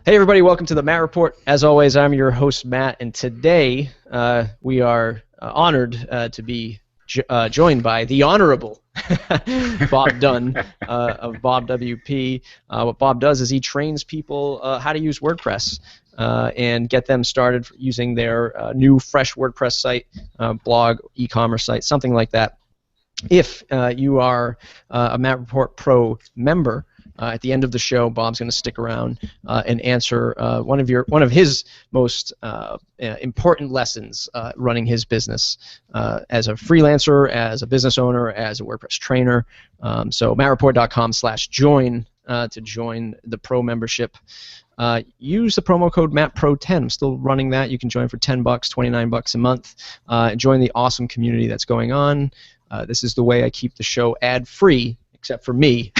Hey everybody, welcome to the Matt Report. As always, I'm your host Matt, and today we are honored to be joined by the Honorable Bob Dunn of Bob WP. What Bob does is he trains people how to use WordPress and get them started using their new fresh WordPress site, blog, e-commerce site, something like that. If you are a Matt Report Pro member, at the end of the show, Bob's going to stick around and answer one of his most important lessons running his business as a freelancer, as a business owner, as a WordPress trainer. So mattreport.com/join to join the Pro membership. Use the promo code MattPro10. I'm still running that. You can join for $10, $29 a month. Join the awesome community that's going on. This is the way I keep the show ad-free, except for me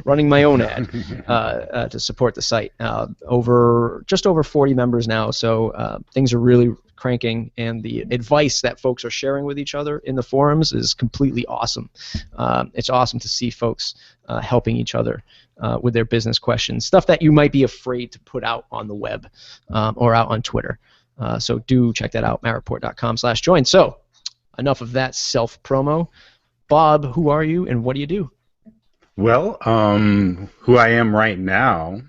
running my own ad to support the site. Just over 40 members now, so things are really cranking, and the advice that folks are sharing with each other in the forums is completely awesome. It's awesome to see folks helping each other with their business questions, stuff that you might be afraid to put out on the web or out on Twitter. So do check that out, mattreport.com/join. So enough of that self-promo. Bob, who are you and what do you do? Well, who I am right now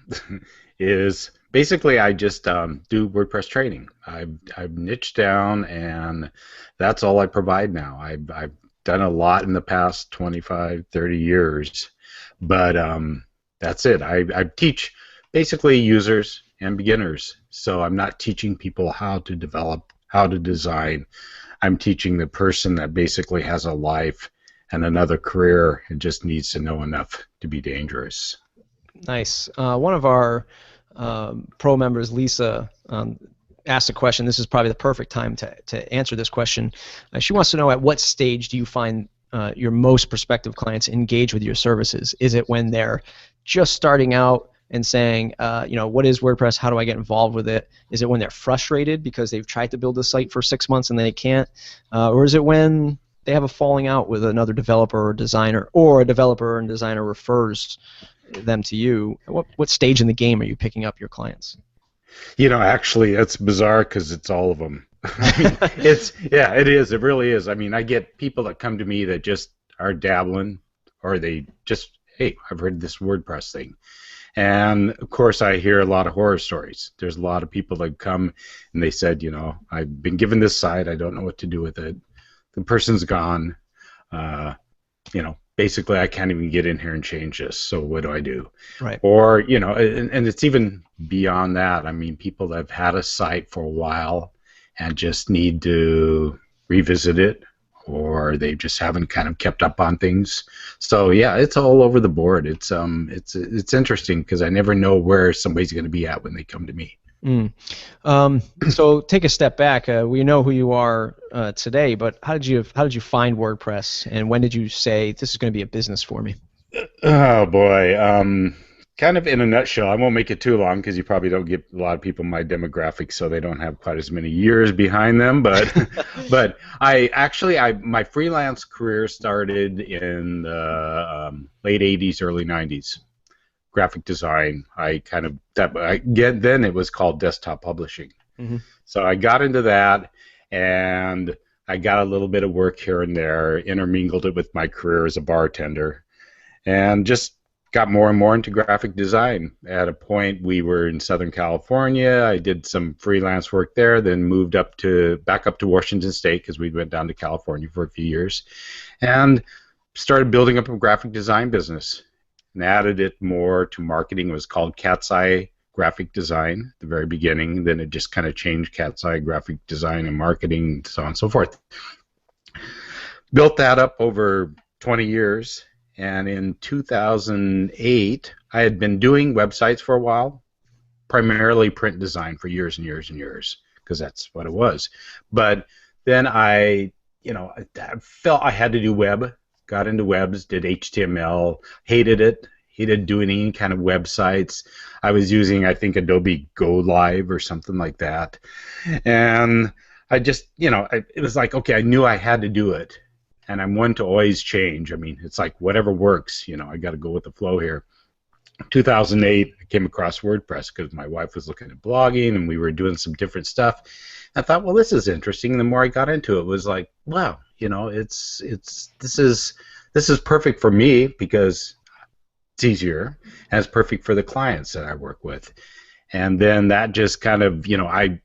is basically I just do WordPress training. I've niched down, and that's all I provide now. I've done a lot in the past 25, 30 years, but that's it. I teach basically users and beginners, so I'm not teaching people how to develop, how to design. I'm teaching the person that basically has a life and another career and just needs to know enough to be dangerous. Nice. One of our pro members, Lisa, asked a question. This is probably the perfect time to answer this question. She wants to know, at what stage do you find your most prospective clients engage with your services? Is it when they're just starting out and saying, what is WordPress? How do I get involved with it? Is it when they're frustrated because they've tried to build a site for 6 months and they can't? Or is it when they have a falling out with another developer or designer, or a developer and designer refers them to you? What stage in the game are you picking up your clients? Actually, it's bizarre because it's all of them. It is. It really is. I mean, I get people that come to me that just are dabbling, or they just, hey, I've heard this WordPress thing. And, of course, I hear a lot of horror stories. There's a lot of people that come and they said, I've been given this site. I don't know what to do with it. The person's gone. Basically, I can't even get in here and change this. So what do I do? Right. Or, and it's even beyond that. I mean, people that have had a site for a while and just need to revisit it, or they just haven't kind of kept up on things. So yeah, it's all over the board. It's interesting because I never know where somebody's going to be at when they come to me. So take a step back. We know who you are today, but how did you find WordPress, and when did you say this is going to be a business for me? Oh boy. Kind of in a nutshell, I won't make it too long because you probably don't get a lot of people my demographic, so they don't have quite as many years behind them. But but my freelance career started in the late '80s, early '90s. Graphic design. Then it was called desktop publishing. Mm-hmm. So I got into that, and I got a little bit of work here and there, intermingled it with my career as a bartender, and just got more and more into graphic design. At a point, we were in Southern California. I did some freelance work there, then moved back up to Washington State because we went down to California for a few years, and started building up a graphic design business and added it more to marketing. It was called Cat's Eye Graphic Design at the very beginning. Then it just kind of changed Cat's Eye Graphic Design and Marketing, so on and so forth. Built that up over 20 years. And in 2008, I had been doing websites for a while, primarily print design for years and years and years, because that's what it was. But then I felt I had to do web, got into webs, did HTML, hated it, hated doing any kind of websites. I was using, I think, Adobe Go Live or something like that. And I just, it was like, okay, I knew I had to do it. And I'm one to always change. I mean, it's like whatever works, I got to go with the flow here. 2008, I came across WordPress because my wife was looking at blogging and we were doing some different stuff. I thought, well, this is interesting. And the more I got into it, was like, wow, this is perfect for me because it's easier, and it's perfect for the clients that I work with. And then that just kind of, I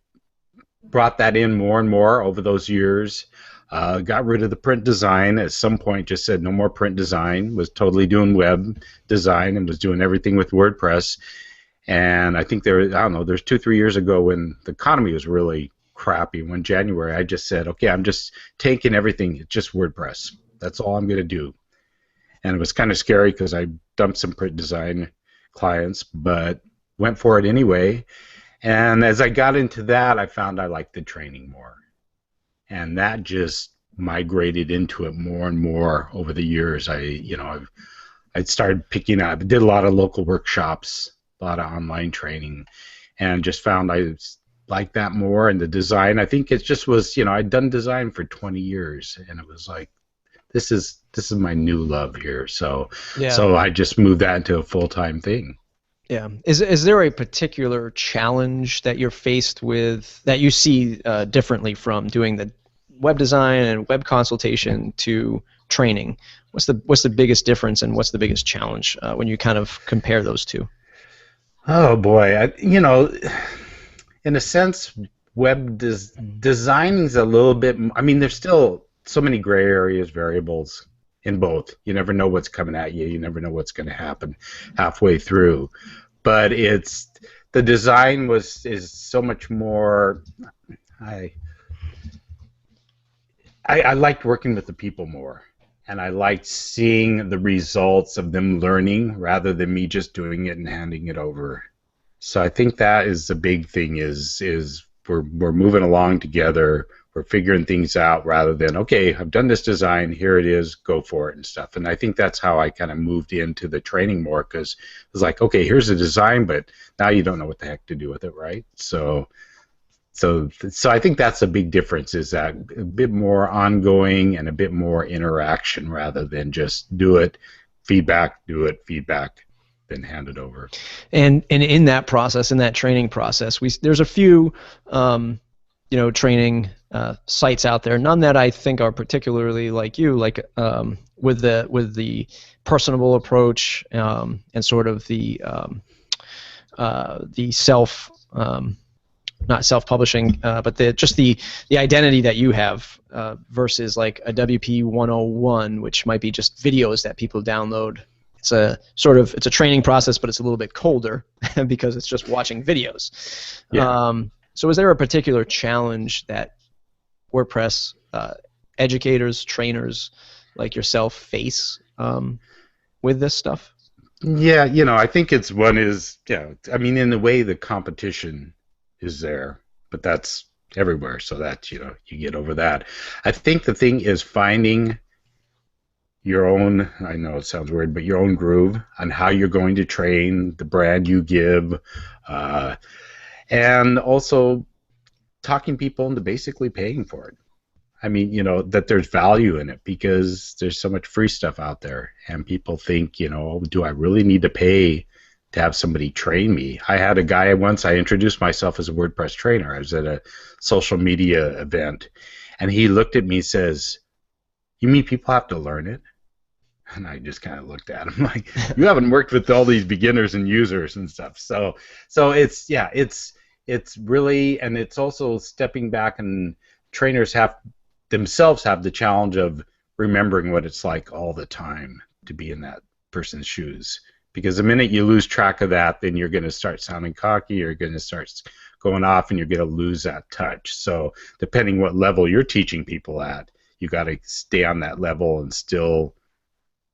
brought that in more and more over those years. Got rid of the print design at some point, just said no more print design, was totally doing web design and was doing everything with WordPress. And I think there's 2-3 years ago when the economy was really crappy, when January, I just said, okay, I'm just taking everything, it's just WordPress. That's all I'm going to do. And it was kind of scary because I dumped some print design clients, but went for it anyway. And as I got into that, I found I liked the training more. And that just migrated into it more and more over the years. I started picking up, did a lot of local workshops, a lot of online training, and just found I liked that more. And the design, I think it just was, I'd done design for 20 years, and it was like, this is my new love here. So I just moved that into a full-time thing. Yeah. Is there a particular challenge that you're faced with that you see differently from doing the web design and web consultation to training? What's the biggest difference and what's the biggest challenge when you kind of compare those two? Oh boy, in a sense, web design is a little bit. I mean, there's still so many gray areas, variables in both. You never know what's coming at you. You never know what's going to happen halfway through. But the design is so much more. I liked working with the people more, and I liked seeing the results of them learning rather than me just doing it and handing it over. So I think that is the big thing. Is we're moving along together. We're figuring things out rather than, okay, I've done this design, here it is, go for it and stuff. And I think that's how I kind of moved into the training more, because it was like, okay, here's the design, but now you don't know what the heck to do with it, right? So I think that's a big difference, is that a bit more ongoing and a bit more interaction rather than just do it, feedback, then hand it over. And in that process, in that training process, there's a few training sites out there. None that I think are particularly like you, like with the personable approach and sort of the self. Not self-publishing, but the identity that you have versus like a WP 101, which might be just videos that people download. It's a training process, but it's a little bit colder because it's just watching videos. Yeah. So is there a particular challenge that WordPress educators, trainers like yourself face with this stuff? Yeah, I think it's one is, I mean, in a way the competition is there, but that's everywhere, so that you get over that. I think the thing is finding your own, I know it sounds weird, but your own groove on how you're going to train, the brand you give, and also talking people into basically paying for it. I mean, that there's value in it, because there's so much free stuff out there, and people think, do I really need to pay to have somebody train me? I had a guy once, I introduced myself as a WordPress trainer. I was at a social media event, and he looked at me and says, "You mean people have to learn it?" And I just kind of looked at him like, you haven't worked with all these beginners and users and stuff. So it's really, and it's also stepping back, and trainers themselves have the challenge of remembering what it's like all the time to be in that person's shoes. Because the minute you lose track of that, then you're going to start sounding cocky, you're going to start going off, and you're going to lose that touch. So depending what level you're teaching people at, you got to stay on that level and still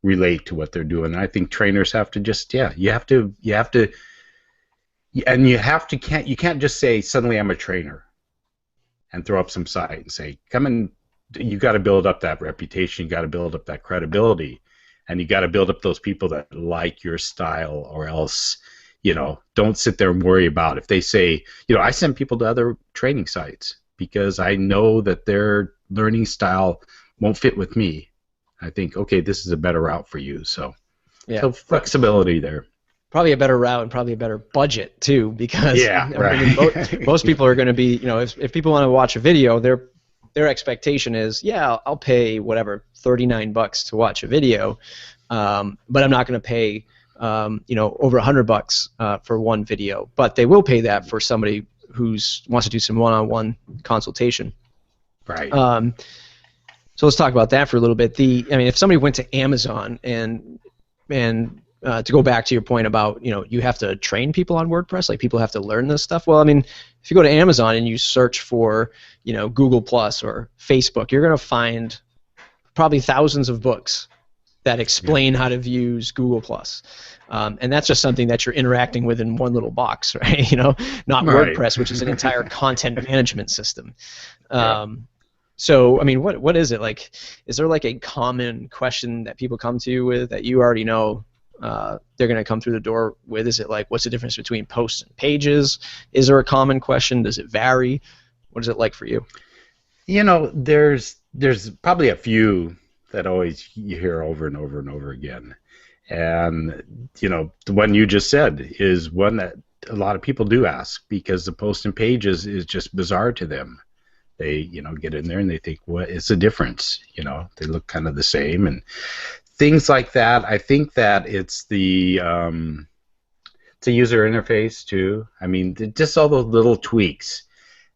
relate to what they're doing. And I think trainers have to just, you can't just say, suddenly I'm a trainer, and throw up some site and say, come and, you got to build up that reputation, you got to build up that credibility, and you got to build up those people that like your style, or else, don't sit there and worry about if they say, I send people to other training sites because I know that their learning style won't fit with me. I think, okay, this is a better route for you. So flexibility there. probably a better route and probably a better budget too, because Yeah, I mean, right. most people are going to be, if people want to watch a video, their expectation is, yeah, I'll pay whatever $39 to watch a video, but I'm not going to pay over $100 for one video, but they will pay that for somebody wants to do some one-on-one consultation. Right. So let's talk about that for a little bit. If somebody went to Amazon and to go back to your point about, you have to train people on WordPress, like people have to learn this stuff. Well, I mean, if you go to Amazon and you search for, Google Plus or Facebook, you're going to find probably thousands of books that explain how to use Google Plus. And that's just something that you're interacting with in one little box, right? Not Right. WordPress, which is an entire content management system. So, I mean, what is it like? Is there like a common question that people come to you with that you already know they're going to come through the door with? Is it like, what's the difference between posts and pages? Is there a common question? Does it vary? What is it like for you? There's probably a few that always you hear over and over and over again. And, the one you just said is one that a lot of people do ask, because the post and pages is just bizarre to them. They, get in there and they think, what is the difference? They look kind of the same and things like that. I think that it's the user interface too. I mean, just all those little tweaks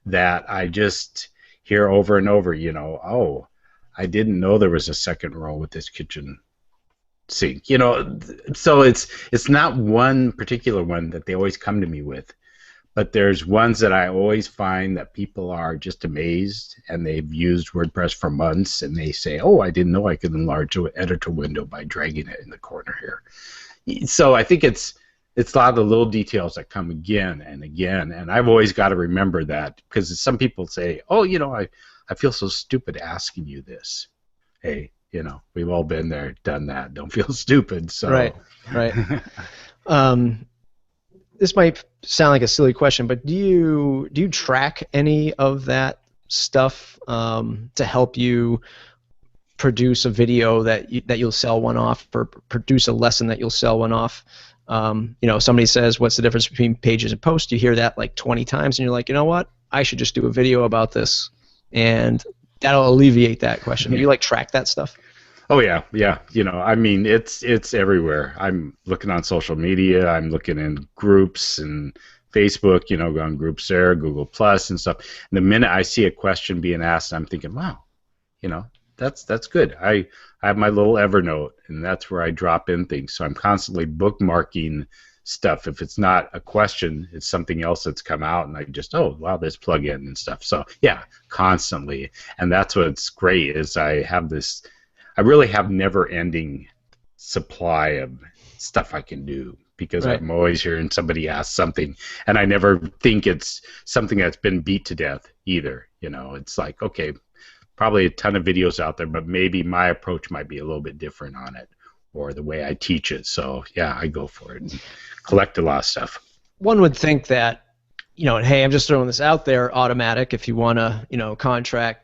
that I just hear over and over. Oh, I didn't know there was a second row with this kitchen sink. So it's not one particular one that they always come to me with. But there's ones that I always find that people are just amazed, and they've used WordPress for months, and they say, oh, I didn't know I could enlarge an editor window by dragging it in the corner here. So I think it's a lot of the little details that come again and again, and I've always got to remember that, because some people say, oh, I feel so stupid asking you this. Hey, we've all been there, done that. Don't feel stupid. So. Right. This might sound like a silly question, but do you track any of that stuff to help you produce a video that you'll sell one off, or produce a lesson that you'll sell one off? Somebody says, what's the difference between pages and posts? You hear that like 20 times, and you're like, you know what? I should just do a video about this, and that'll alleviate that question. Do you like track that stuff? Oh yeah. I mean, it's everywhere. I'm looking on social media. I'm looking in groups and Facebook. Go on groups there, Google Plus and stuff. And the minute I see a question being asked, I'm thinking, wow, that's good. I have my little Evernote, and that's where I drop in things. So I'm constantly bookmarking stuff. If it's not a question, it's something else that's come out, and I just, oh wow, this plug in and stuff. So yeah, constantly. And that's what's great is I really have never-ending supply of stuff I can do, because Right. I'm always hearing somebody ask something, and I never think it's something that's been beat to death either. It's like, okay, probably a ton of videos out there, but maybe my approach might be a little bit different on it, or the way I teach it. So yeah, I go for it and collect a lot of stuff. One would think that, hey, I'm just throwing this out there, automatic, if you want to, contract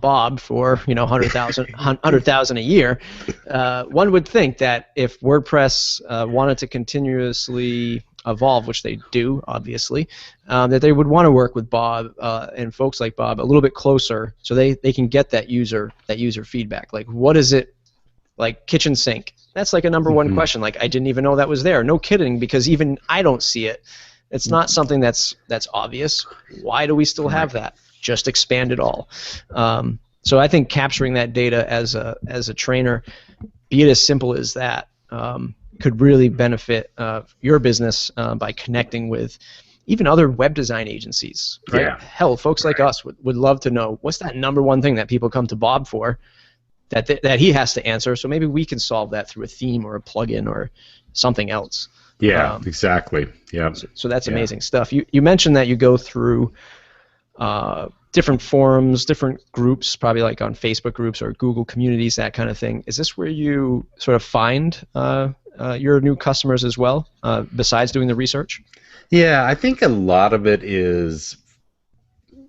Bob for $100,000 a year. One would think that if WordPress wanted to continuously evolve, which they do, obviously, that they would want to work with Bob and folks like Bob a little bit closer, so they can get that user feedback. Like, what is it? Like kitchen sink. That's like a number one question. Like, I didn't even know that was there. No kidding, because even I don't see it. It's not something that's obvious. Why do we still have that? Just expand it all. So I think capturing that data as a trainer, be it as simple as that, could really benefit your business by connecting with even other web design agencies. Right? Yeah. Hell, folks like us would love to know, what's that number one thing that people come to Bob for that he has to answer. So maybe we can solve that through a theme or a plugin or something else. Yeah, exactly. Yeah. So that's amazing stuff. You mentioned that you go through different forums, different groups, probably like on Facebook groups or Google communities, that kind of thing. Is this where you sort of find your new customers as well, besides doing the research? Yeah, I think a lot of it is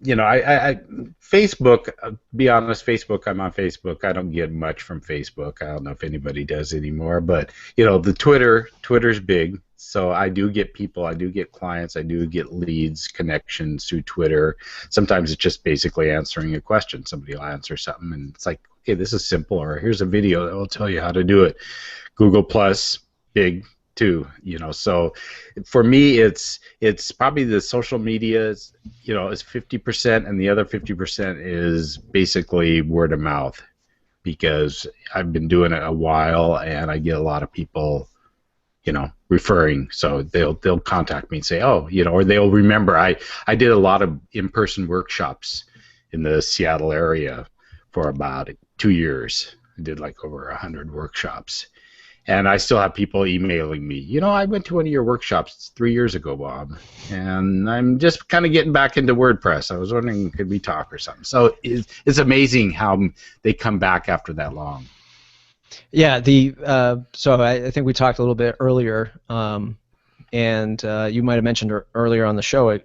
Facebook, be honest, Facebook, I'm on Facebook. I don't get much from Facebook. I don't know if anybody does anymore, but the Twitter's big. So I do get people, I do get clients, I do get leads, connections through Twitter. Sometimes it's just basically answering a question. Somebody will answer something, and it's like, okay, this is simple, or here's a video that will tell you how to do it. Google Plus, big too, so for me it's probably the social media is 50%, and the other 50% is basically word of mouth, because I've been doing it a while and I get a lot of people referring, so they'll contact me and say, oh, or they'll remember I did a lot of in-person workshops in the Seattle area for about 2 years. I did like over 100 workshops. And I still have people emailing me. I went to one of your workshops 3 years ago, Bob, and I'm just kind of getting back into WordPress. I was wondering, could we talk or something? So it's amazing how they come back after that long. Yeah. So I think we talked a little bit earlier, and you might have mentioned earlier on the show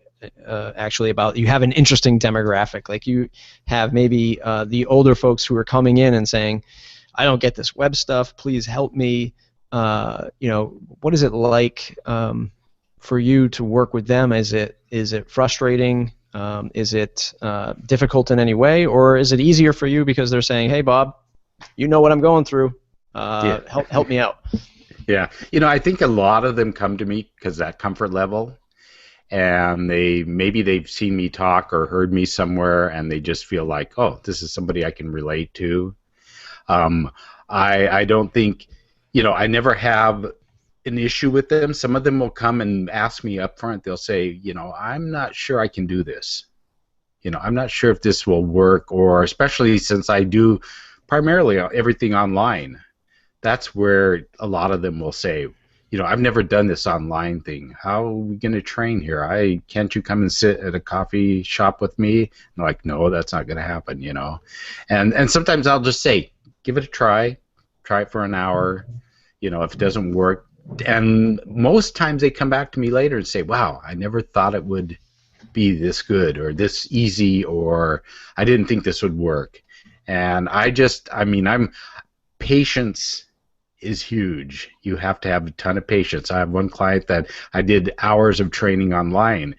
actually about you have an interesting demographic. Like you have maybe the older folks who are coming in and saying, I don't get this web stuff. Please help me. What is it like for you to work with them? Is it frustrating? Is it difficult in any way, or is it easier for you because they're saying, "Hey, Bob, you know what I'm going through. Help me out." Yeah, I think a lot of them come to me because that comfort level, and maybe they've seen me talk or heard me somewhere, and they just feel like, oh, this is somebody I can relate to. I don't think, I never have an issue with them. Some of them will come and ask me up front. They'll say, I'm not sure I can do this. I'm not sure if this will work, or especially since I do primarily everything online. That's where a lot of them will say, I've never done this online thing. How are we going to train here? Can't you come and sit at a coffee shop with me? And they're like, no, that's not going to happen, And sometimes I'll just say, give it a try it for an hour, if it doesn't work. And most times they come back to me later and say, wow, I never thought it would be this good or this easy, or I didn't think this would work. And patience is huge. You have to have a ton of patience. I have one client that I did hours of training online,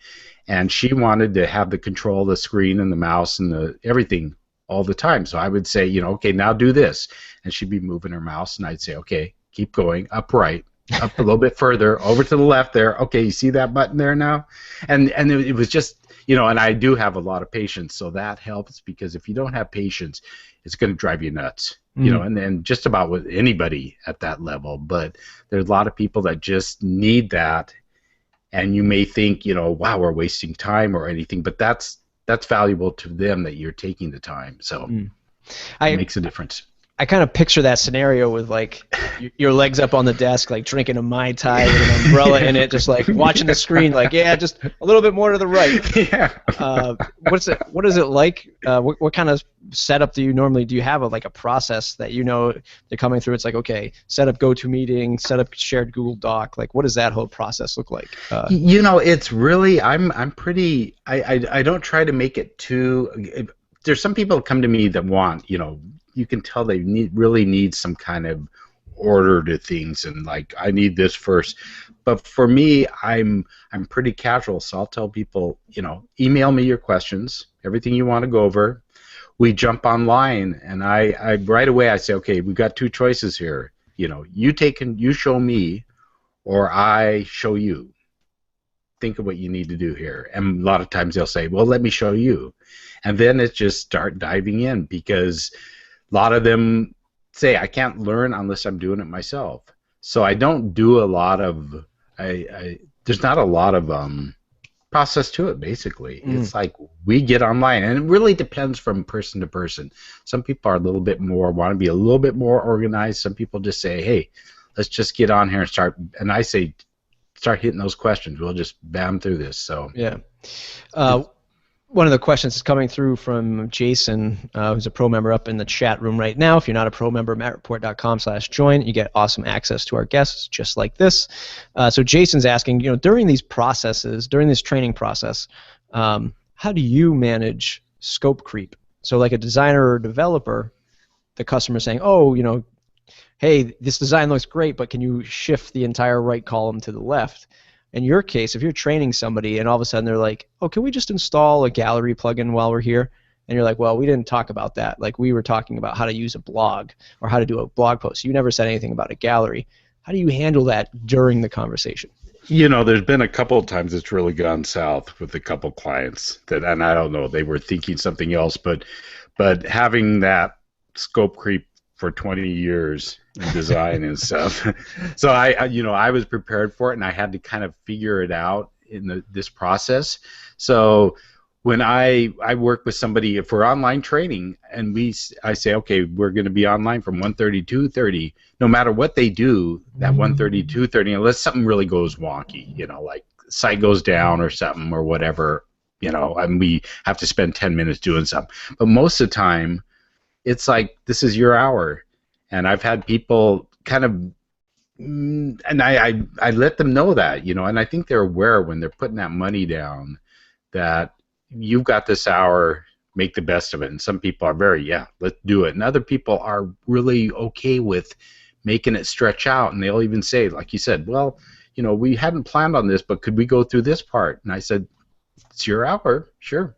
and she wanted to have the control of the screen and the mouse and everything all the time. So I would say, okay, now do this. And she'd be moving her mouse, and I'd say, okay, keep going, upright, up a little bit further, over to the left there. Okay, you see that button there now? And it was just, and I do have a lot of patience, so that helps, because if you don't have patience, it's going to drive you nuts, and then just about with anybody at that level. But there's a lot of people that just need that, and you may think, wow, we're wasting time or anything, but that's valuable to them that you're taking the time. So it makes a difference. I kind of picture that scenario with like your legs up on the desk, like drinking a Mai Tai with an umbrella in it, just like watching the screen, like, yeah, just a little bit more to the right. Yeah. What is it like? What kind of setup do you have a process that they're coming through? It's like, okay, set up GoToMeeting, set up shared Google Doc. Like, what does that whole process look like? It's really, I'm pretty, I don't try to make it too, there's some people that come to me that want, you can tell they really need some kind of order to things, and like, I need this first. But for me, I'm pretty casual, so I'll tell people, email me your questions, everything you want to go over. We jump online, and I right away I say, okay, we've got two choices here. You show me, or I show you. Think of what you need to do here. And a lot of times they'll say, well, let me show you. And then it's just start diving in, because a lot of them say, I can't learn unless I'm doing it myself. So I don't do a lot of, there's not a lot of process to it, basically. It's like we get online, and it really depends from person to person. Some people are a little bit more, want to be a little bit more organized. Some people just say, hey, let's just get on here and start. And I say, start hitting those questions. We'll just bam through this. So yeah. One of the questions is coming through from Jason, who's a pro member up in the chat room right now. If you're not a pro member, mattreport.com/join. You get awesome access to our guests just like this. So Jason's asking, during these processes, during this training process, how how do you manage scope creep? So like a designer or developer, the customer saying, oh, hey, this design looks great, but can you shift the entire right column to the left? In your case, if you're training somebody and all of a sudden they're like, oh, can we just install a gallery plugin while we're here? And you're like, well, we didn't talk about that. Like, we were talking about how to use a blog or how to do a blog post. You never said anything about a gallery. How do you handle that during the conversation? There's been a couple of times it's really gone south with a couple clients that, and I don't know, they were thinking something else, but having that scope creep for 20 years in design and stuff. So I was prepared for it, and I had to kind of figure it out in this process. So when I work with somebody for online training, and I say, okay, we're going to be online from 1:30 to 2:30. No matter what they do, that 1:30 to 2:30, unless something really goes wonky, like site goes down or something or whatever, and we have to spend 10 minutes doing something. But most of the time, it's like, this is your hour. And I've had people kind of, and I let them know that, and I think they're aware when they're putting that money down that you've got this hour, make the best of it. And some people are very, yeah, let's do it. And other people are really okay with making it stretch out. And they'll even say, like you said, well, we hadn't planned on this, but could we go through this part? And I said, it's your hour, sure.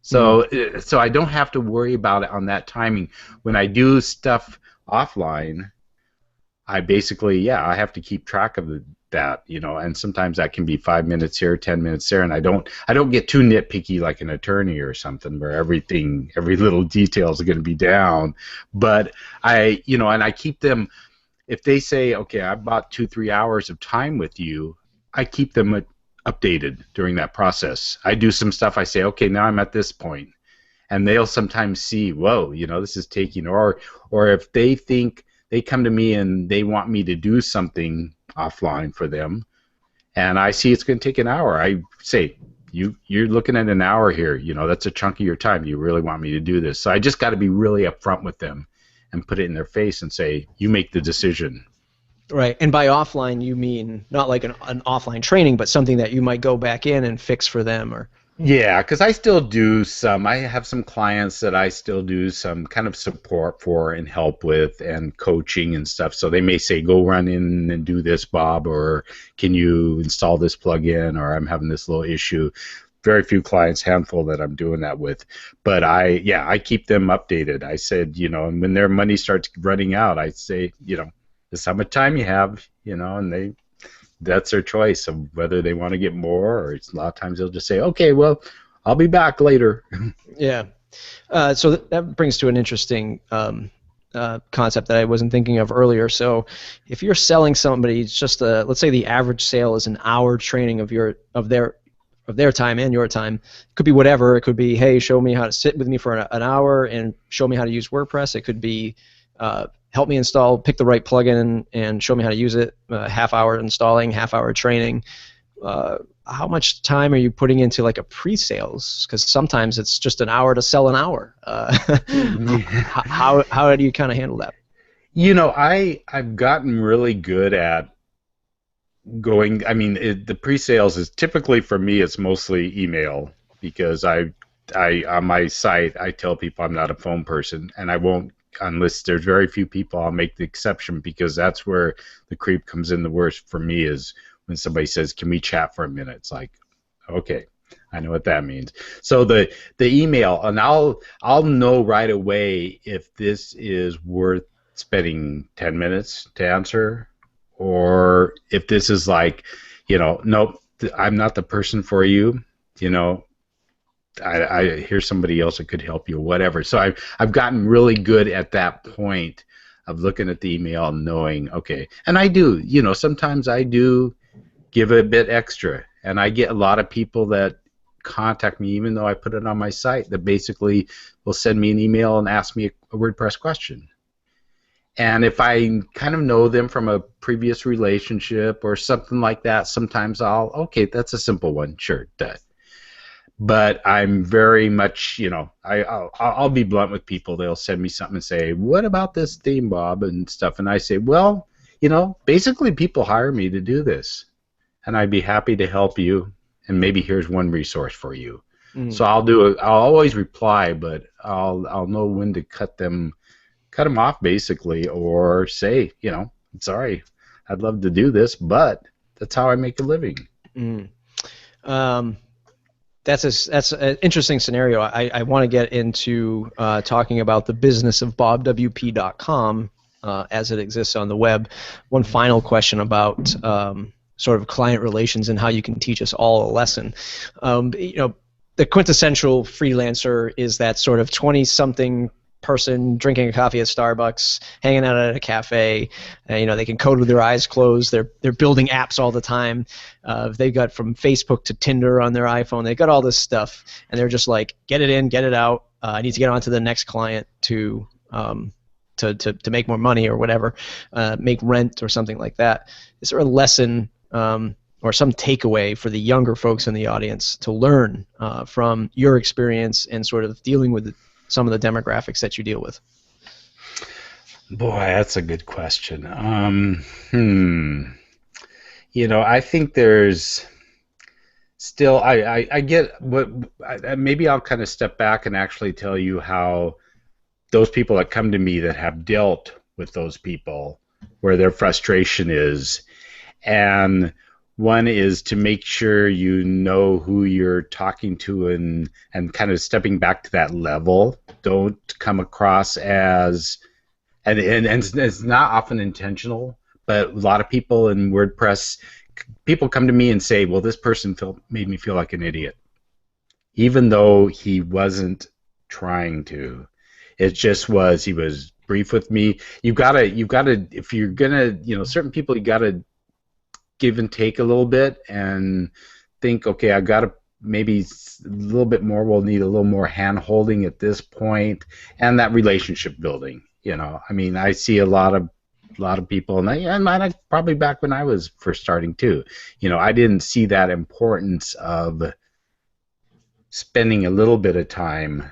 So I don't have to worry about it on that timing. When I do stuff offline, I basically, I have to keep track of that, and sometimes that can be 5 minutes here, 10 minutes there, and I don't get too nitpicky like an attorney or something where every little detail is going to be down. But and I keep them, if they say, okay, I bought 2-3 hours of time with you, I keep them updated during that process. I do some stuff, I say, okay, now I'm at this point, and they'll sometimes see, whoa, this is taking, or if they think, they come to me and they want me to do something offline for them, and I see it's going to take an hour, I say, you're looking at an hour here, that's a chunk of your time, you really want me to do this? So I just got to be really upfront with them and put it in their face and say, you make the decision. Right, and by offline you mean not like an offline training, but something that you might go back in and fix for them, or... Yeah, because I still do I have some clients that I still do some kind of support for and help with and coaching and stuff. So they may say, go run in and do this, Bob, or can you install this plugin, or I'm having this little issue. Very few clients, handful that I'm doing that with. But I keep them updated. I said, and when their money starts running out, I say, this is how much time you have, and that's their choice of whether they want to get more, or a lot of times they'll just say, okay, well, I'll be back later. Yeah. So that brings to an interesting concept that I wasn't thinking of earlier. So if you're selling somebody, it's just let's say the average sale is an hour training of their time and your time. It could be whatever. It could be, hey, show me how to sit with me for an hour and show me how to use WordPress. It could be help me pick the right plugin and show me how to use it. Half hour installing, half hour training. How much time are you putting into like a pre-sales? Because sometimes it's just an hour to sell an hour. How do you kind of handle that? I've gotten really good at going. I mean, the pre-sales is typically, for me, it's mostly email, because I on my site I tell people I'm not a phone person, and I won't, unless there's very few people, I'll make the exception, because that's where the creep comes in the worst for me, is when somebody says, can we chat for a minute? It's like, okay, I know what that means. So the email, and I'll know right away if this is worth spending 10 minutes to answer, or if this is like, nope, I'm not the person for you, I hear somebody else that could help you, or whatever. So I've gotten really good at that point of looking at the email and knowing, okay, and I do, sometimes I do give a bit extra, and I get a lot of people that contact me, even though I put it on my site, that basically will send me an email and ask me a WordPress question. And if I kind of know them from a previous relationship or something like that, sometimes okay, that's a simple one, sure, that. But I'm very much, I'll be blunt with people. They'll send me something and say, what about this theme, Bob, and stuff. And I say, well, basically people hire me to do this, and I'd be happy to help you, and maybe here's one resource for you. So I'll always reply, but I'll know when to cut them off basically, or say, sorry, I'd love to do this, but that's how I make a living. That's an interesting scenario. I want to get into talking about the business of bobwp.com as it exists on the web. One final question about sort of client relations and how you can teach us all a lesson. The quintessential freelancer is that sort of 20-something person drinking a coffee at Starbucks, hanging out at a cafe. They can code with their eyes closed. They're building apps all the time. They've got from Facebook to Tinder on their iPhone. They've got all this stuff, and they're just like, get it in, get it out. I need to get on to the next client to make more money or whatever, make rent or something like that. Is there a lesson or some takeaway for the younger folks in the audience to learn from your experience and sort of dealing with some of the demographics that you deal with? Boy, that's a good question. I think there's still, I get what, maybe I'll kind of step back and actually tell you how those people that come to me that have dealt with those people, where their frustration is. And one is to make sure you know who you're talking to and kind of stepping back to that level. Don't come across as, and it's not often intentional, but a lot of people in WordPress, people come to me and say, well, this person made me feel like an idiot, even though he wasn't trying to. It just was, he was brief with me. You've got to, if you're going to, certain people, you got to give and take a little bit and think, okay, I've got to maybe a little bit more, we'll need a little more hand holding at this point, and that relationship building. I mean, I see a lot of people, and I probably back when I was first starting too, I didn't see that importance of spending a little bit of time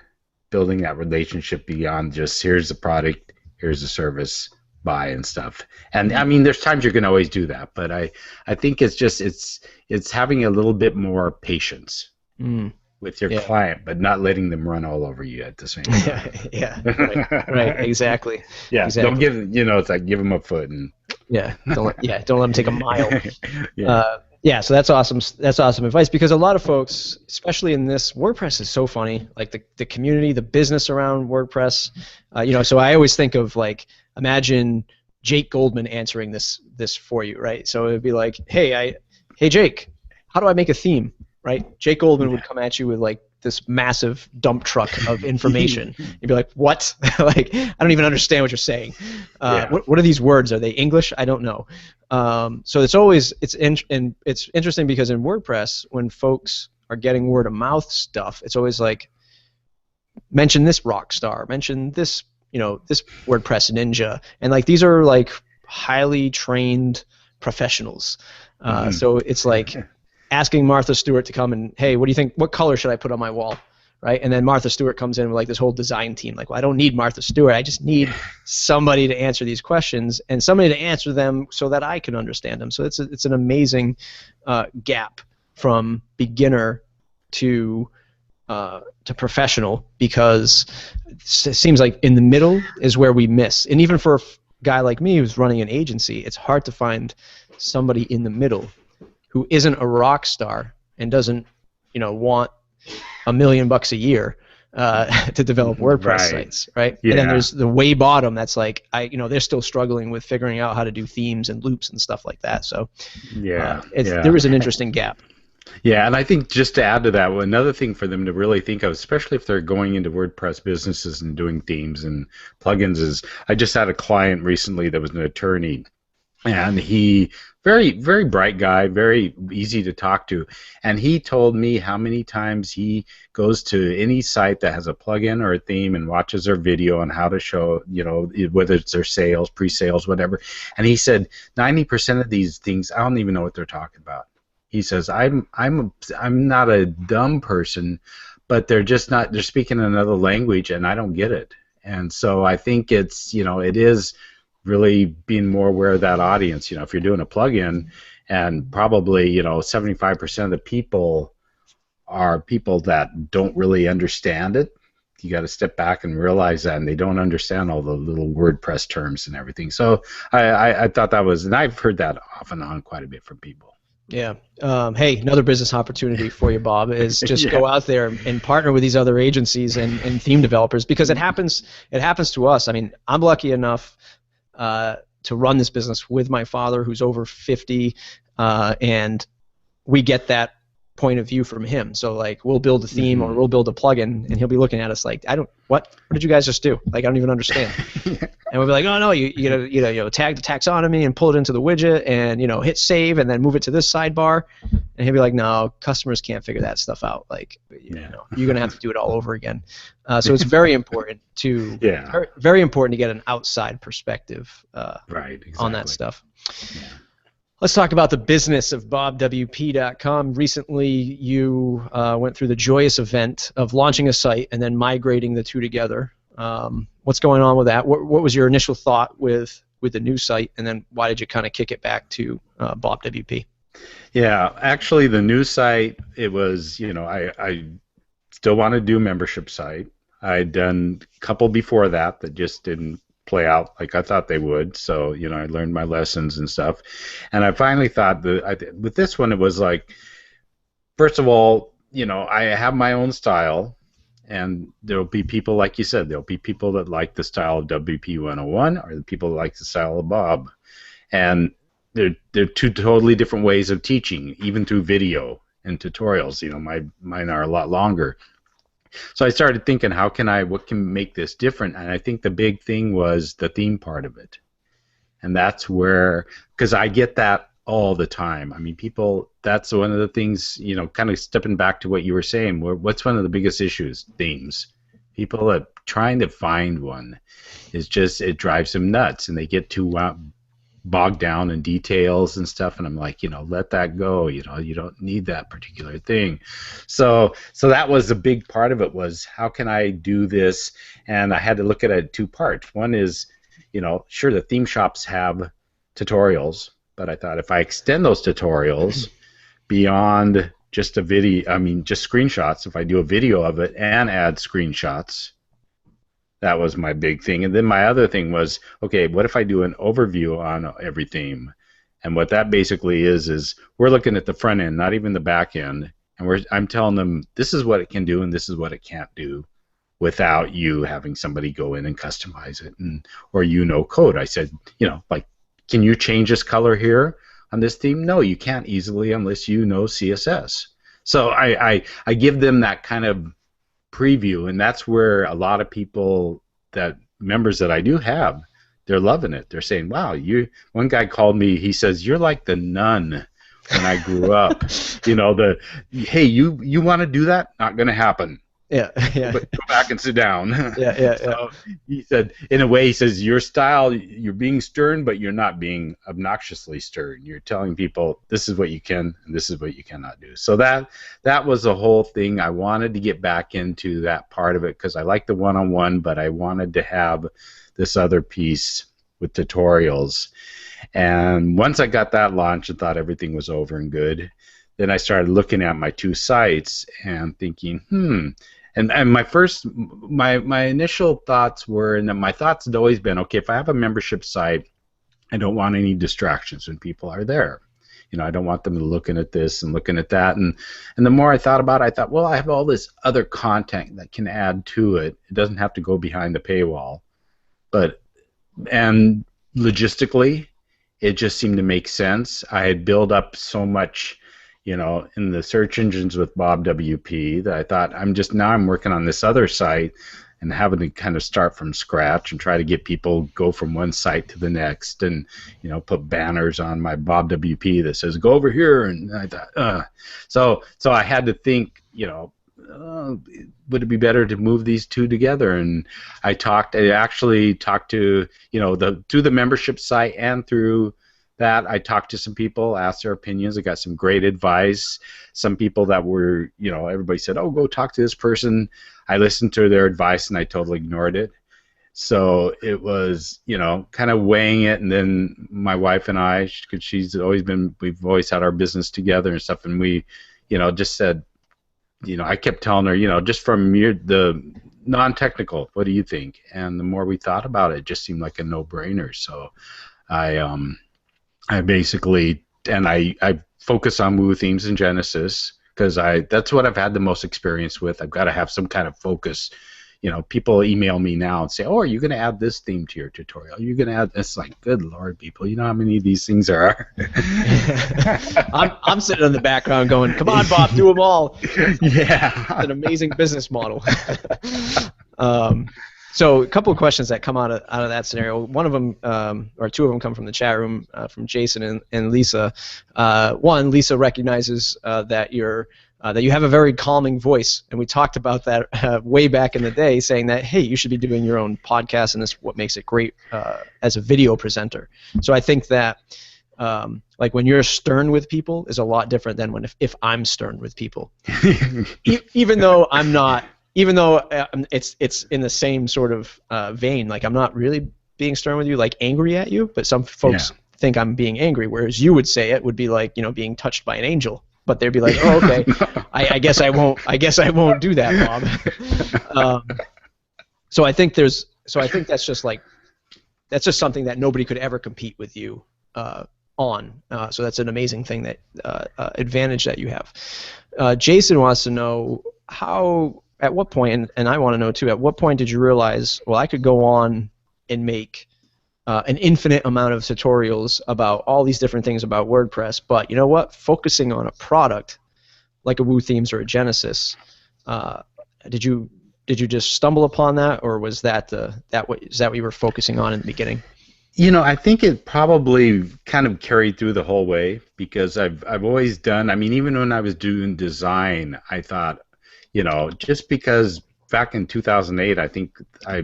building that relationship beyond just here's the product, here's the service, buy and stuff. And I mean, there's times you can always do that, but I think it's just it's having a little bit more patience with your client, but not letting them run all over you at the same time. Right, exactly. Yeah, exactly. Don't give it's like give them a foot and don't let them take a mile. So that's awesome. That's awesome advice, because a lot of folks, especially in this, WordPress is so funny. Like the community, the business around WordPress. So I always think of, like, imagine Jake Goldman answering this for you, right? So it would be like, hey Jake, how do I make a theme, right? Jake Goldman would come at you with like this massive dump truck of information. You'd be like, what? Like, I don't even understand what you're saying. What are these words? Are they English? I don't know. So it's interesting because in WordPress, when folks are getting word of mouth stuff, it's always like, mention this rock star, mention this, this WordPress ninja, and like these are like highly trained professionals. So it's like asking Martha Stewart to come and, hey, what do you think? What color should I put on my wall? Right? And then Martha Stewart comes in with like this whole design team. Like, well, I don't need Martha Stewart. I just need somebody to answer these questions and somebody to answer them so that I can understand them. So it's an amazing gap from beginner to professional, because it seems like in the middle is where we miss. And even for a guy like me who's running an agency, it's hard to find somebody in the middle who isn't a rock star and doesn't, want $1 million a year to develop WordPress sites, right? Yeah. And then there's the way bottom that's like, they're still struggling with figuring out how to do themes and loops and stuff like that. So there is an interesting gap. Yeah, and I think just to add to that, another thing for them to really think of, especially if they're going into WordPress businesses and doing themes and plugins, is I just had a client recently that was an attorney, and he, very, very bright guy, very easy to talk to, and he told me how many times he goes to any site that has a plugin or a theme and watches their video on how to show, whether it's their sales, pre-sales, whatever, and he said 90% of these things, I don't even know what they're talking about. He says, I'm not a dumb person, but they're just not, they're speaking another language and I don't get it. And so I think it's, it is really being more aware of that audience. If you're doing a plugin and probably, 75% of the people are people that don't really understand it. You got to step back and realize that, and they don't understand all the little WordPress terms and everything. So I thought that was, and I've heard that off and on quite a bit from people. Yeah. Hey, another business opportunity for you, Bob, is just go out there and partner with these other agencies and theme developers, because it happens to us. I mean, I'm lucky enough to run this business with my father, who's over 50, and we get that point of view from him. So like, we'll build a theme or we'll build a plugin, and he'll be looking at us like, what did you guys just do? Like, I don't even understand. And we'll be like, oh no, you gotta tag the taxonomy and pull it into the widget, and hit save and then move it to this sidebar. And he'll be like, no, customers can't figure that stuff out. Like, you're gonna have to do it all over again. So it's very important to very important to get an outside perspective on that stuff. Yeah. Let's talk about the business of BobWP.com. Recently, you went through the joyous event of launching a site and then migrating the two together. What's going on with that? What was your initial thought with the new site, and then why did you kind of kick it back to BobWP? Yeah, actually, the new site, it was, I still want to do a membership site. I'd done a couple before that just didn't play out like I thought they would. So, I learned my lessons and stuff. And I finally thought that with this one, it was like, first of all, I have my own style, and there'll be people, like you said, there'll be people that like the style of WP 101 or the people that like the style of Bob. And they're two totally different ways of teaching, even through video and tutorials. Mine are a lot longer. So I started thinking, what can make this different? And I think the big thing was the theme part of it. And that's where, because I get that all the time. I mean, that's one of the things, kind of stepping back to what you were saying, what's one of the biggest issues? Themes. People are trying to find one. It drives them nuts, and they get too bogged down in details and stuff, and I'm like, let that go. You don't need that particular thing. So that was a big part of it, was how can I do this? And I had to look at it two parts. One is, sure, the theme shops have tutorials, but I thought if I extend those tutorials beyond just just screenshots, if I do a video of it and add screenshots, that was my big thing. And then my other thing was, okay, what if I do an overview on every theme? And what that basically is we're looking at the front end, not even the back end, and I'm telling them this is what it can do and this is what it can't do, without you having somebody go in and customize it or code. I said, like, can you change this color here on this theme? No, you can't easily unless you know CSS. So I give them that kind of preview, and that's where a lot of people, members that I do have, they're loving it. They're saying, wow, one guy called me, he says, you're like the nun when I grew up. Hey, you want to do that? Not going to happen. Yeah. But go back and sit down. Yeah. So he said, in a way, he says, your style, you're being stern, but you're not being obnoxiously stern. You're telling people this is what you can and this is what you cannot do. So that was the whole thing. I wanted to get back into that part of it because I like the one-on-one, but I wanted to have this other piece with tutorials. And once I got that launched and thought everything was over and good, then I started looking at my two sites and thinking, And my initial thoughts were, and my thoughts had always been, okay, if I have a membership site, I don't want any distractions when people are there. I don't want them looking at this and looking at that. And the more I thought about it, I thought, well, I have all this other content that can add to it. It doesn't have to go behind the paywall. And logistically, it just seemed to make sense. I had built up so much in the search engines with Bob WP that I thought I'm working on this other site and having to kind of start from scratch and try to get people go from one site to the next and, put banners on my Bob WP that says, go over here. And I thought, So I had to think, would it be better to move these two together? And I actually talked to, through the membership site and through that, I talked to some people, asked their opinions. I got some great advice. Some people that were, everybody said, oh, go talk to this person. I listened to their advice and I totally ignored it. So it was, kind of weighing it. And then my wife and I, because we've always had our business together and stuff, and we, just said, I kept telling her, just from the non-technical, what do you think? And the more we thought about it, it just seemed like a no-brainer. So I basically, and I focus on Woo themes and Genesis because that's what I've had the most experience with. I've got to have some kind of focus. People email me now and say, "Oh, are you going to add this theme to your tutorial? Are you going to add?" It's like, good Lord, people, you know how many of these things there are? I'm sitting in the background going, "Come on, Bob, do them all." Yeah, It's an amazing business model. So a couple of questions that come out of that scenario. One of them, or two of them, come from the chat room from Jason and Lisa. One, Lisa recognizes that you have a very calming voice, and we talked about that way back in the day, saying that, hey, you should be doing your own podcast, and this is what makes it great as a video presenter. So I think that like when you're stern with people is a lot different than if I'm stern with people. Even though I'm not. Even though it's in the same sort of vein, like I'm not really being stern with you, like angry at you, but some folks think I'm being angry, whereas you would say it would be like being touched by an angel, but they'd be like, oh, okay, I guess I won't do that, Bob. So I think that's just something that nobody could ever compete with you on. So that's an amazing thing advantage that you have. Jason wants to know at what point, and I want to know too, at what point did you realize, well, I could go on and make an infinite amount of tutorials about all these different things about WordPress, but you know what? Focusing on a product like a Woo Themes or a Genesis, did you just stumble upon that, or was that what you were focusing on in the beginning? I think it probably kind of carried through the whole way because I've always done. I mean, even when I was doing design, I thought, just because back in 2008, I think I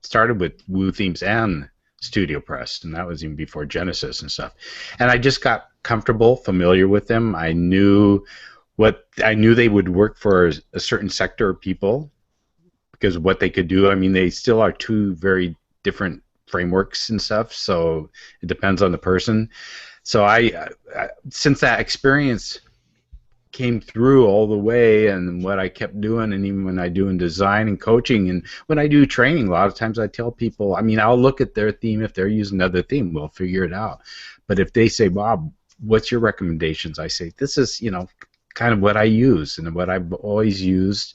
started with Woo Themes and Studio Press, and that was even before Genesis and stuff. And I just got comfortable, familiar with them. I knew they would work for a certain sector of people because of what they could do. I mean, they still are two very different frameworks and stuff, so it depends on the person. So since that experience came through all the way, and what I kept doing, and even when I do in design and coaching, and when I do training, a lot of times I tell people, I mean, I'll look at their theme. If they're using another theme, we'll figure it out. But if they say, Bob, what's your recommendations? I say, this is, kind of what I use and what I've always used.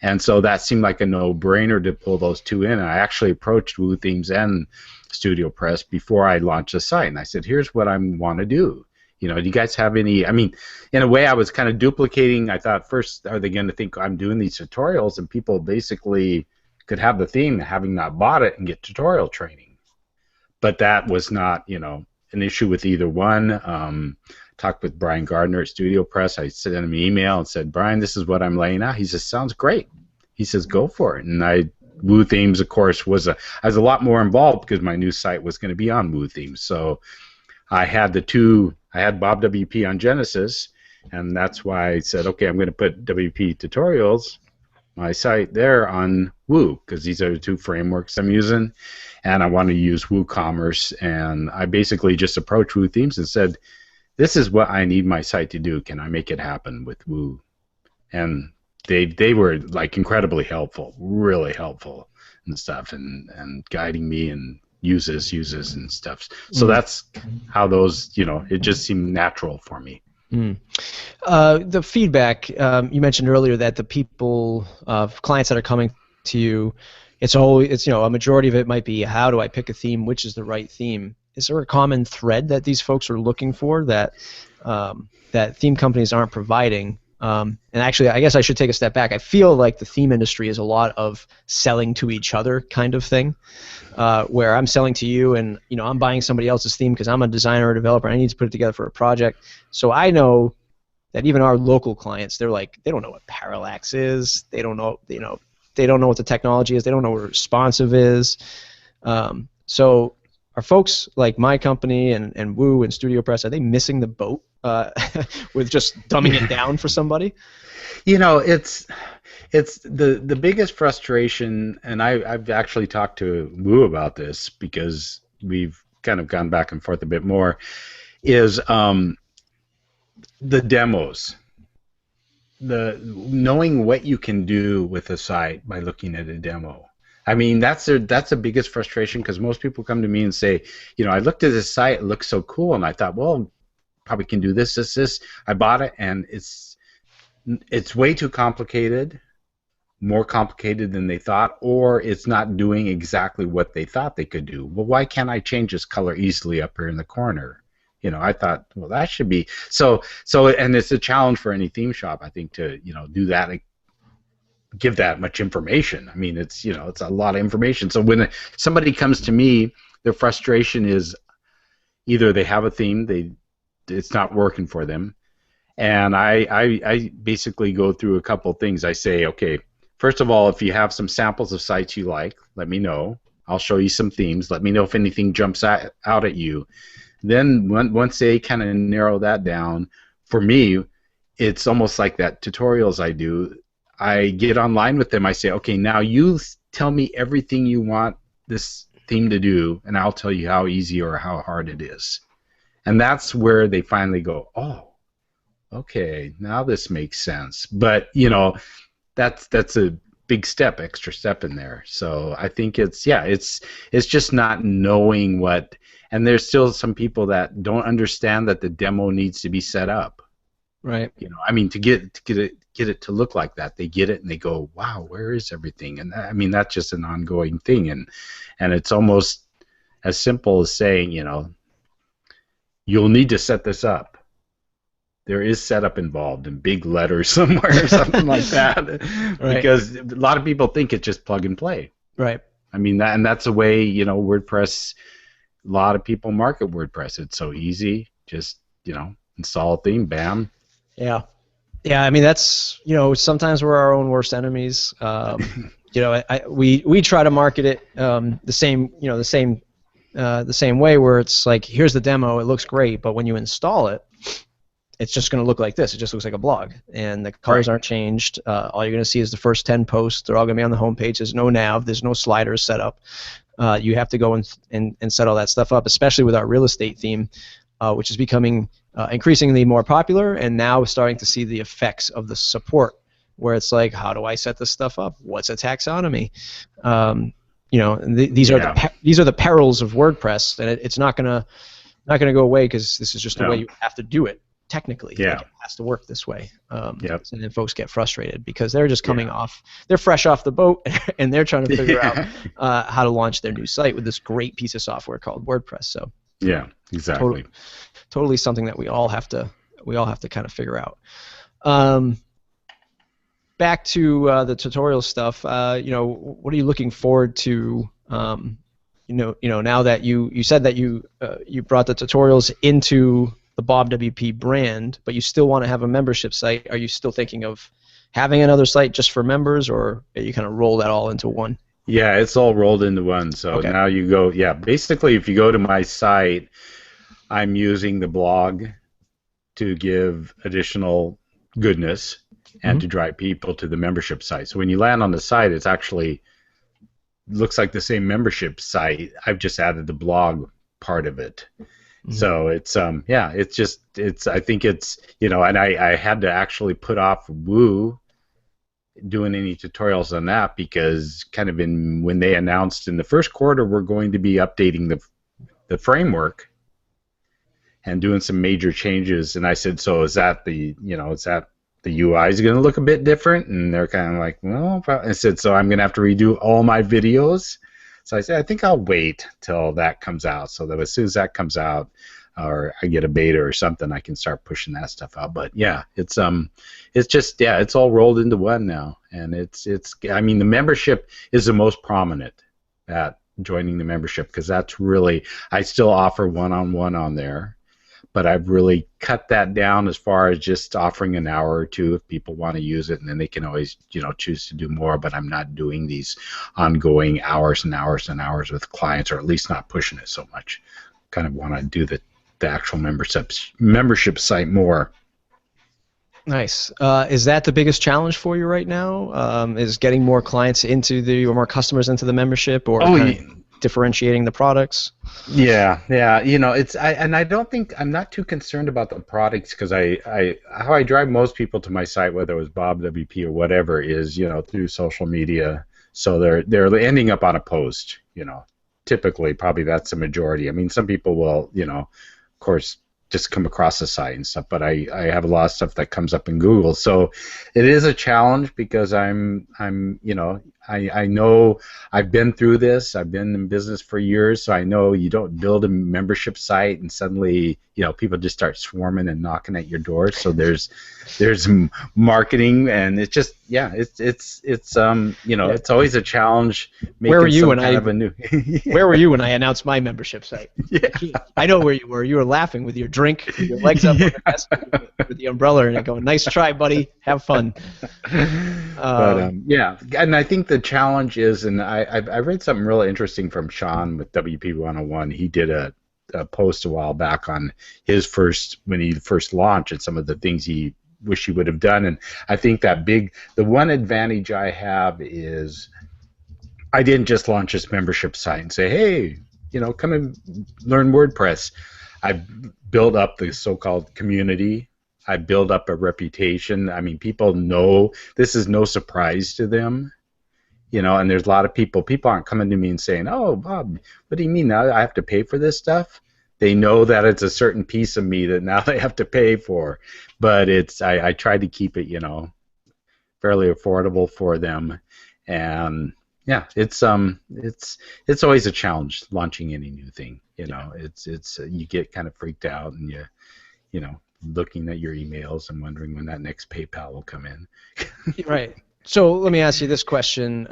And so that seemed like a no-brainer to pull those two in. And I actually approached Woo Themes and Studio Press before I launched the site. And I said, here's what I want to do. Do you guys have any, I mean, in a way I was kind of duplicating. I thought first, are they going to think I'm doing these tutorials, and people basically could have the theme having not bought it and get tutorial training. But that was not, an issue with either one. Talked with Brian Gardner at Studio Press. I sent him an email and said, Brian, this is what I'm laying out. He says, sounds great. He says, go for it. And Woo Themes, of course, I was a lot more involved because my new site was going to be on Woo Themes. So I had I had Bob WP on Genesis, and that's why I said, okay, I'm going to put WP Tutorials, my site, there on Woo, because these are the two frameworks I'm using, and I want to use WooCommerce. And I basically just approached Woo Themes and said, this is what I need my site to do. Can I make it happen with Woo? And they were like incredibly helpful, really helpful and stuff, and guiding me and uses and stuff. So that's how those, it just seemed natural for me. The feedback, you mentioned earlier that the people, clients that are coming to you, it's a majority of it might be, how do I pick a theme? Which is the right theme? Is there a common thread that these folks are looking for that theme companies aren't providing? And actually, I guess I should take a step back. I feel like the theme industry is a lot of selling to each other kind of thing, where I'm selling to you, and I'm buying somebody else's theme because I'm a designer or developer. And I need to put it together for a project. So I know that even our local clients, they're like, they don't know what parallax is. They don't know, they don't know what the technology is. They don't know what responsive is. So are folks like my company and Woo and Studio Press, are they missing the boat with just dumbing it down for somebody? It's the biggest frustration, and I've actually talked to Woo about this because we've kind of gone back and forth a bit more, is the demos. the knowing what you can do with a site by looking at a demo. I mean, that's the biggest frustration, because most people come to me and say, I looked at this site, it looks so cool, and I thought, well, probably can do this, this, this. I bought it, and it's way too complicated, more complicated than they thought, or it's not doing exactly what they thought they could do. Well, why can't I change this color easily up here in the corner? I thought, well, that should be so. And it's a challenge for any theme shop, I think, to do that, and give that much information. I mean, it's it's a lot of information. So when somebody comes to me, their frustration is either they have a theme, it's not working for them, and I basically go through a couple things. I say, okay, first of all, if you have some samples of sites you like, let me know. I'll show you some themes. Let me know if anything jumps out at you. Then once they kind of narrow that down, for me, it's almost like that tutorials I do. I get online with them. I say, okay, now you tell me everything you want this theme to do, and I'll tell you how easy or how hard it is. And that's where they finally go, oh, okay, now this makes sense. But that's a big extra step in there. So I think it's just not knowing what. And there's still some people that don't understand that the demo needs to be set up. Right. I mean, to get it to look like that, they get it and they go, wow, where is everything? And I mean, that's just an ongoing thing, and it's almost as simple as saying, you'll need to set this up. There is setup involved in big letters somewhere or something like that, right. Because a lot of people think it's just plug and play. Right. I mean, that's the way WordPress. A lot of people market WordPress. It's so easy. Just install a theme, bam. Yeah. Yeah, I mean, that's, sometimes we're our own worst enemies. We try to market it the same way, where it's like, here's the demo, it looks great, but when you install it, it's just going to look like this. It just looks like a blog, and the colors aren't changed. All you're going to see is the first 10 posts. They're all going to be on the homepage. There's no nav. There's no sliders set up. You have to go and set all that stuff up, especially with our real estate theme, which is becoming increasingly more popular, and now we're starting to see the effects of the support, where it's like, how do I set this stuff up? What's a taxonomy? These are the perils of WordPress, and it's not gonna go away, because this is just the way you have to do it technically. Yeah. Like, it has to work this way. And then folks get frustrated because they're just coming off, they're fresh off the boat, and they're trying to figure out how to launch their new site with this great piece of software called WordPress. So yeah, exactly. Totally something that we all have to kind of figure out. Back to the tutorial stuff. What are you looking forward to? Now that you said that you brought the tutorials into the Bob WP brand, but you still want to have a membership site. Are you still thinking of having another site just for members, or you kind of roll that all into one? Yeah, it's all rolled into one. So now you go. Yeah, basically, if you go to my site, I'm using the blog to give additional goodness and to drive people to the membership site. So when you land on the site, it's actually looks like the same membership site. I've just added the blog part of it. So it's I think it's and I had to actually put off Woo doing any tutorials on that, because kind of when they announced in the first quarter we're going to be updating the framework and doing some major changes, and I said, so is that the UI is going to look a bit different? And they're kind of like, well, I said, so I'm going to have to redo all my videos. So I said, I think I'll wait till that comes out, so that as soon as that comes out, or I get a beta or something, I can start pushing that stuff out. But yeah, it's just it's all rolled into one now, and it's I mean, the membership is the most prominent at joining the membership, because that's really, I still offer one-on-one on there, but I've really cut that down as far as just offering an hour or two if people want to use it, and then they can always choose to do more. But I'm not doing these ongoing hours and hours and hours with clients, or at least not pushing it so much. Kind of want to do the actual membership site more. Nice. Is that the biggest challenge for you right now? Is getting more clients or more customers into the membership? Or differentiating the products? Yeah. I don't think I'm not too concerned about the products because how I drive most people to my site, whether it was Bob WP or whatever, is through social media. So they're ending up on a post. Typically, probably that's the majority. I mean, some people will, of course, just come across the site and stuff, but I have a lot of stuff that comes up in Google. So it is a challenge because I know I've been through this. I've been in business for years, so I know you don't build a membership site and suddenly people just start swarming and knocking at your door. So there's marketing, and it's just it's always a challenge. Where were you when Where were you when I Yeah. announced my membership site? I know where you were. You were laughing with your drink, with your legs up on the desk, with the umbrella, and going, "Nice try, buddy. Have fun." And I think the challenge is, and I read something really interesting from Sean with WP 101. He did a post a while back on when he first launched and some of the things he wished he would have done. And I think the one advantage I have is I didn't just launch this membership site and say, hey, come and learn WordPress. I built up the so-called community. I build up a reputation. I mean, people know this is no surprise to them, and there's a lot of people aren't coming to me and saying, oh, Bob, what do you mean now I have to pay for this stuff? They know that it's a certain piece of me that now they have to pay for, but I try to keep it, fairly affordable for them. And yeah, it's always a challenge launching any new thing. It's you get kind of freaked out and you looking at your emails and wondering when that next PayPal will come in. Right. So let me ask you this question.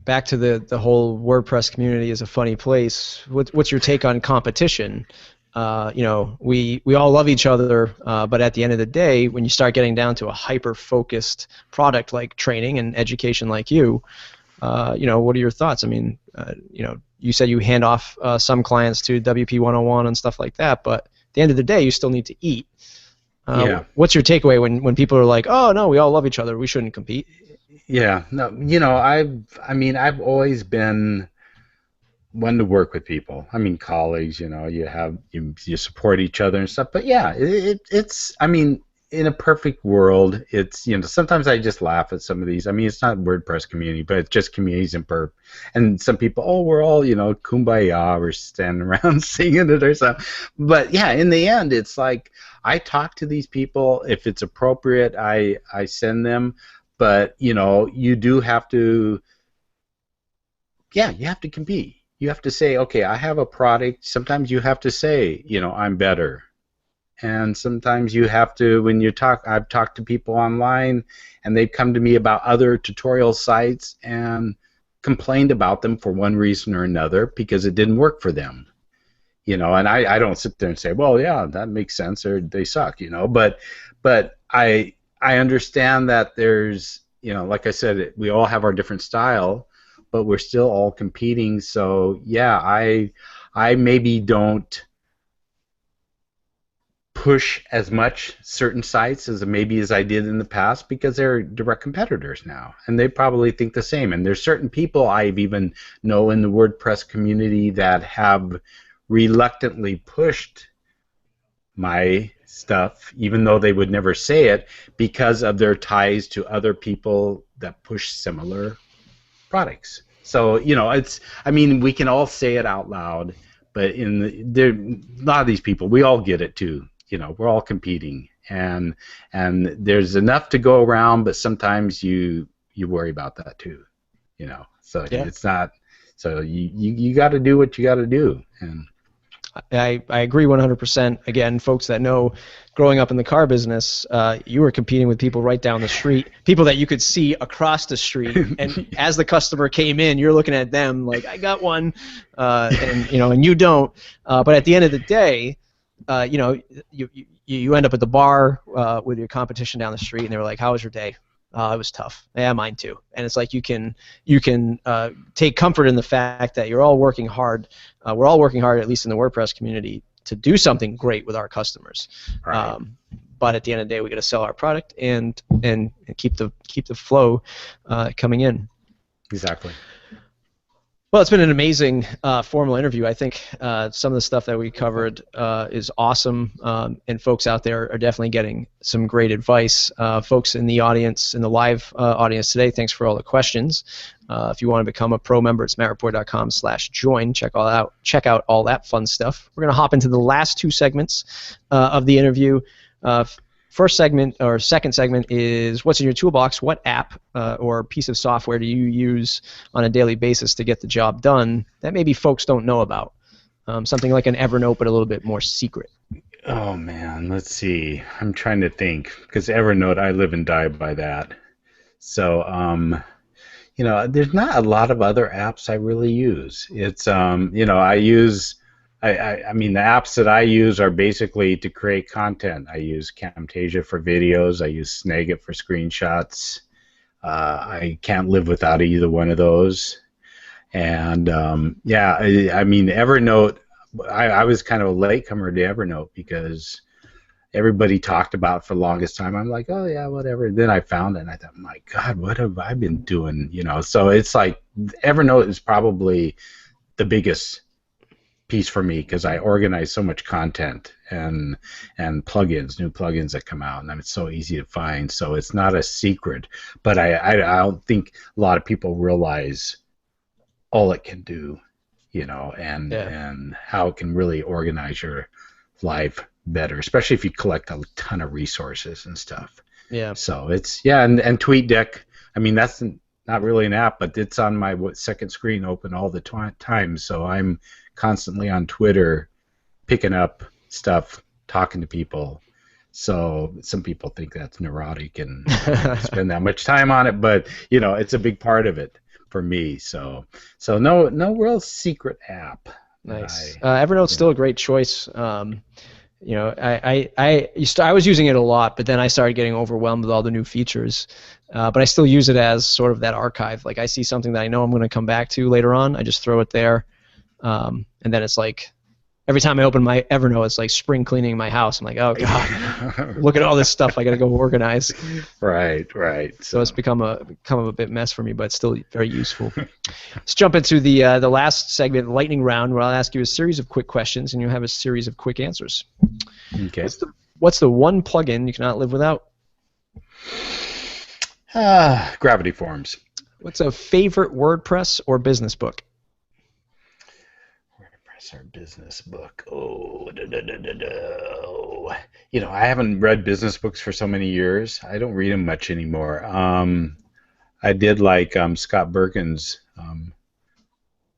Back to the whole WordPress community is a funny place. What's your take on competition? We all love each other, but at the end of the day, when you start getting down to a hyper-focused product like training and education like you, what are your thoughts? I mean, you said you hand off some clients to WP 101 and stuff like that, but at the end of the day, you still need to eat. What's your takeaway when people are like, oh, no, we all love each other, we shouldn't compete? Yeah, no, I've always been one to work with people. I mean, colleagues, you support each other and stuff. But yeah, it's in a perfect world, it's sometimes I just laugh at some of these. I mean, it's not WordPress community, but it's just communities in perp. And some people, oh, we're all kumbaya, we're standing around singing it or something. But yeah, in the end, it's like I talk to these people. If it's appropriate, I send them. But you do have to. Yeah, you have to compete. You have to say, okay, I have a product. Sometimes you have to say, I'm better. And sometimes you have to, when you talk, I've talked to people online and they've come to me about other tutorial sites and complained about them for one reason or another because it didn't work for them. And I don't sit there and say, well, yeah, that makes sense, or they suck, but I understand that there's, like I said, we all have our different style, but we're still all competing. So yeah, I maybe don't push as much certain sites as I did in the past because they're direct competitors now, and they probably think the same. And there's certain people I've even know in the WordPress community that have reluctantly pushed my stuff, even though they would never say it, because of their ties to other people that push similar products. So we can all say it out loud, but a lot of these people, we all get it too. We're all competing, and there's enough to go around, but sometimes you worry about that too. So yeah. It's not. So you got to do what you got to do, and I agree 100%. Again, folks that know, growing up in the car business, you were competing with people right down the street, people that you could see across the street, and as the customer came in, you're looking at them like, I got one, and you don't. But at the end of the day, you end up at the bar with your competition down the street, and they were like, "How was your day?" It was tough. Yeah, mine too. And it's like you can take comfort in the fact that you're all working hard. We're all working hard, at least in the WordPress community, to do something great with our customers. Right. But at the end of the day, we got to sell our product and keep the flow coming in. Exactly. Well, it's been an amazing formal interview. I think some of the stuff that we covered is awesome, and folks out there are definitely getting some great advice. Folks in the audience, in the live audience today, thanks for all the questions. If you want to become a pro member, it's mattreport.com/join. Check out all that fun stuff. We're going to hop into the last two segments of the interview. First segment or second segment is what's in your toolbox. What app or piece of software do you use on a daily basis to get the job done that maybe folks don't know about? Something like an Evernote, but a little bit more secret. Oh man, let's see. I'm trying to think because Evernote, I live and die by that. So, there's not a lot of other apps I really use. It's, I use. I mean, the apps that I use are basically to create content. I use Camtasia for videos. I use Snagit for screenshots. I can't live without either one of those. And I mean, Evernote. I was kind of a latecomer to Evernote because everybody talked about it for the longest time. I'm like, oh yeah, whatever. Then I found it, and I thought, my God, what have I been doing? So it's like Evernote is probably the biggest piece for me because I organize so much content and plugins, new plugins that come out, and it's so easy to find. So it's not a secret, but I don't think a lot of people realize all it can do, and how it can really organize your life better, especially if you collect a ton of resources and stuff. Yeah. So it's and TweetDeck. I mean, that's not really an app, but it's on my second screen open all the time. So I'm constantly on Twitter picking up stuff, talking to people. So some people think that's neurotic and spend that much time on it, but it's a big part of it for me. So no real secret app. Nice. Evernote's still a great choice. I was using it a lot, but then I started getting overwhelmed with all the new features. But I still use it as sort of that archive. Like I see something that I know I'm going to come back to later on, I just throw it there. And then it's like every time I open my Evernote, it's like spring cleaning my house. I'm like, oh God, look at all this stuff I got to go organize. Right. So it's become a bit mess for me, but still very useful. Let's jump into the last segment, lightning round, where I'll ask you a series of quick questions and you'll have a series of quick answers. Okay. What's the one plugin you cannot live without? Gravity Forms. What's a favorite WordPress or business book? Our business book. I haven't read business books for so many years. I don't read them much anymore. I did like Scott Bergen's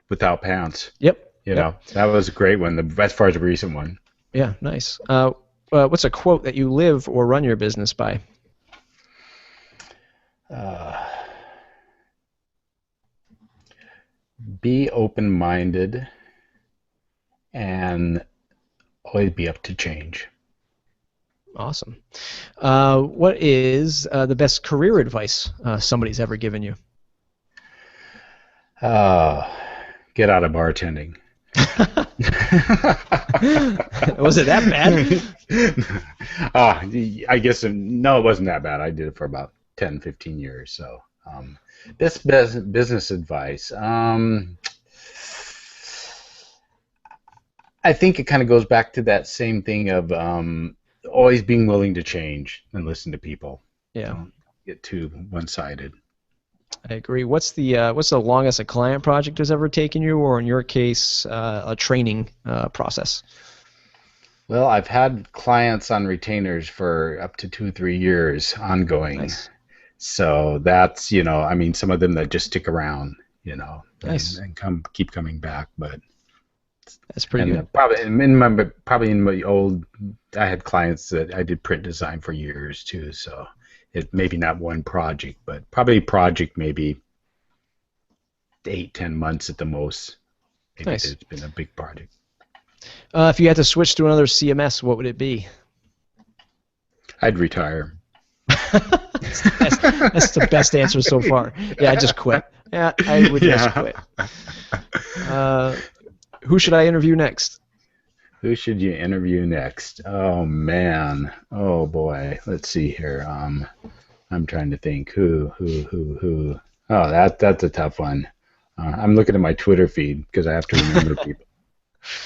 Without Pants. Yep. That was a great one. As far as a recent one. Yeah, nice. What's a quote that you live or run your business by? Be open-minded and always be up to change. Awesome. What is the best career advice somebody's ever given you? Get out of bartending. Was it that bad? I guess no, it wasn't that bad. I did it for about 10, 15 years. So this business advice. I think it kind of goes back to that same thing of always being willing to change and listen to people. Yeah. Don't get too one-sided. I agree. What's the longest a client project has ever taken you, or in your case, a training process? Well, I've had clients on retainers for up to 2-3 years ongoing. Nice. So that's some of them that just stick around, Nice. and keep coming back, but. That's pretty good. Probably in my old, I had clients that I did print design for years too. So it maybe not one project, but probably project maybe 8-10 months at the most. Maybe Nice. It's been a big project. If you had to switch to another CMS, what would it be? I'd retire. That's the best answer so far. Yeah, I just quit. Yeah, I would just quit. Who should I interview next? Who should you interview next? Oh man. Oh boy. Let's see here. I'm trying to think. Who? Oh, that's a tough one. I'm looking at my Twitter feed because I have to remember people.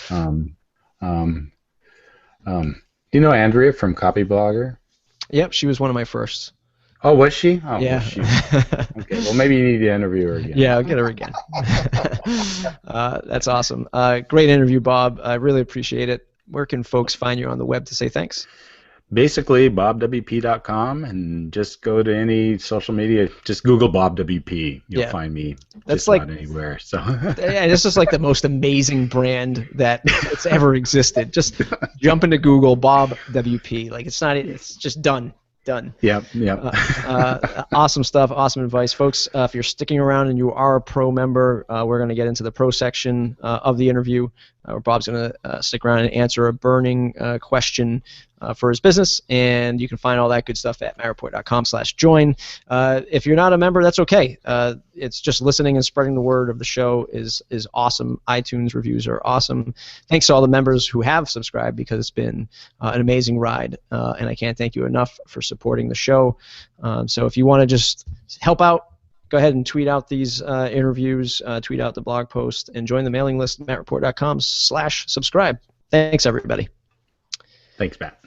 Um, um, do you know Andrea from Copyblogger? Yep, she was one of my first. Oh, was she? Oh, well, Yeah. okay. Well, maybe you need to interview her again. Yeah, I'll get her again. That's awesome. Great interview, Bob. I really appreciate it. Where can folks find you on the web to say thanks? Basically, bobwp.com, and just go to any social media. Just Google BobWP. You'll find me. That's just like about anywhere. So yeah, this is like the most amazing brand that's ever existed. Just jump into Google, Bob WP. Like it's not. It's just done. Done. Yep. Awesome stuff. Awesome advice, folks. If you're sticking around and you are a pro member, we're going to get into the pro section of the interview, where Bob's going to stick around and answer a burning question for his business, and you can find all that good stuff at mattreport.com/join. If you're not a member, that's okay. It's just listening and spreading the word of the show is awesome. iTunes reviews are awesome. Thanks to all the members who have subscribed, because it's been an amazing ride, and I can't thank you enough for supporting the show. So if you want to just help out, go ahead and tweet out these interviews, tweet out the blog post, and join the mailing list at mattreport.com/subscribe. Thanks, everybody. Thanks, Matt.